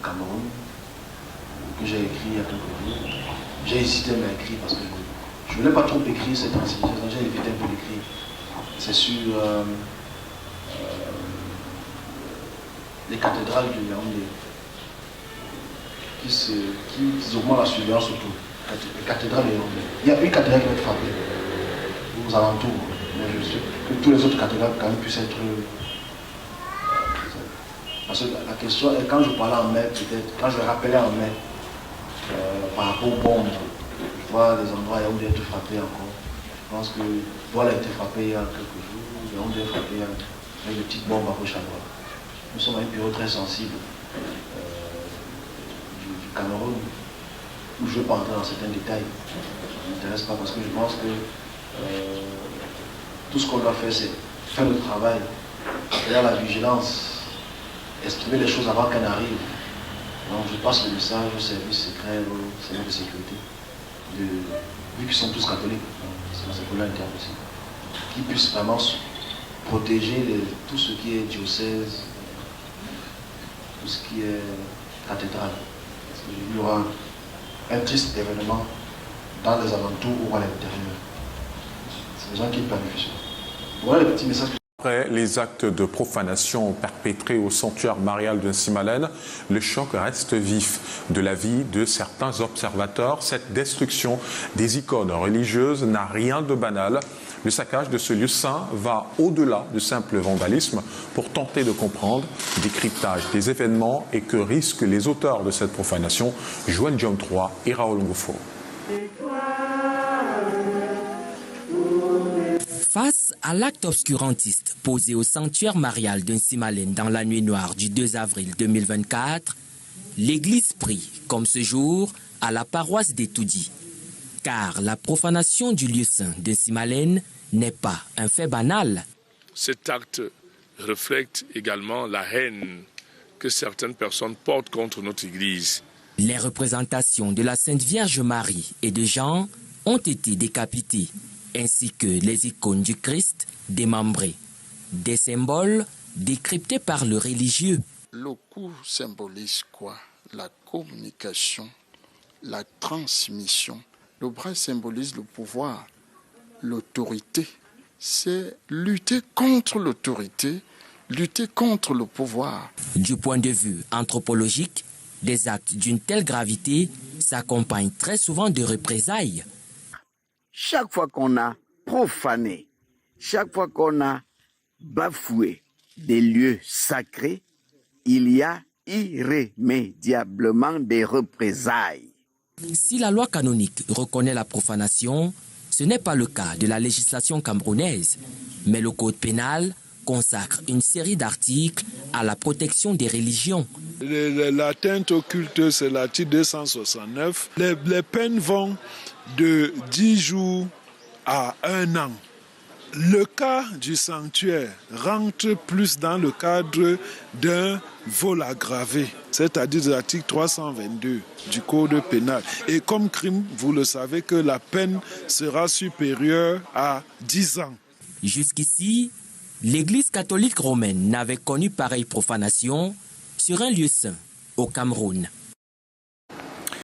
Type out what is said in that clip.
Cameroun, que j'ai écrit il y a quelques jours. J'ai hésité à m'écrire parce que je ne voulais pas trop écrire cette temps-ci, j'ai évité un peu d'écrire. C'est sur les cathédrales du Yaoundé qui augmentent la surveillance autour. Les cathédrales du Yaoundé. Il y a une cathédrale qui va être frappée aux alentours, mais je sais que tous les autres cathédrales quand même puissent être. Parce que la question est, quand je parlais en mai, peut-être, quand je rappelais en mai, par rapport aux bombes, je vois des endroits où il y a été frappé encore. Je pense que Douala a été frappé il y a quelques jours, Yaoundé a été frappé avec des petites bombes à gauche à droite. Nous sommes à une période très sensible du Cameroun, où je ne vais pas entrer dans certains détails. Ça ne m'intéresse pas parce que je pense que tout ce qu'on doit faire, c'est faire le travail, faire la vigilance, estimer les choses avant qu'elles n'arrivent. Donc je passe le message aux services secrets, aux services de sécurité, vu qu'ils sont tous catholiques, c'est dans ce point-là interne aussi, qu'ils puissent vraiment protéger tout ce qui est diocèse, tout ce qui est cathédrale. Parce qu'il y aura un triste événement dans les alentours ou à l'intérieur. C'est les gens qui planifient ça. Voilà le petit message. Après les actes de profanation perpétrés au sanctuaire marial de Simalène, le choc reste vif. De l'avis de certains observateurs, cette destruction des icônes religieuses n'a rien de banal. Le saccage de ce lieu saint va au-delà du simple vandalisme pour tenter de comprendre le décryptage des événements et que risquent les auteurs de cette profanation, Joël Diom III et Raoul Ngofo. Face à l'acte obscurantiste posé au sanctuaire marial de Simalène dans la nuit noire du 2 avril 2024, l'Église prie, comme ce jour, à la paroisse d'Etoudi. Car la profanation du lieu saint de Simalène n'est pas un fait banal. Cet acte reflète également la haine que certaines personnes portent contre notre Église. Les représentations de la Sainte Vierge Marie et de Jean ont été décapitées, ainsi que les icônes du Christ démembrées. Des symboles décryptés par le religieux. Le coup symbolise quoi? La communication, la transmission. Le bras symbolise le pouvoir, l'autorité. C'est lutter contre l'autorité, lutter contre le pouvoir. Du point de vue anthropologique, des actes d'une telle gravité s'accompagnent très souvent de représailles. Chaque fois qu'on a profané, chaque fois qu'on a bafoué des lieux sacrés, il y a irrémédiablement des représailles. Si la loi canonique reconnaît la profanation, ce n'est pas le cas de la législation camerounaise, mais le code pénal consacre une série d'articles à la protection des religions. L'atteinte au culte, c'est l'article 269. Les peines vont de 10 jours à 1 an. Le cas du sanctuaire rentre plus dans le cadre d'un vol aggravé, c'est-à-dire de l'article 322 du Code pénal. Et comme crime, vous le savez que la peine sera supérieure à 10 ans. Jusqu'ici, l'Église catholique romaine n'avait connu pareille profanation sur un lieu saint au Cameroun.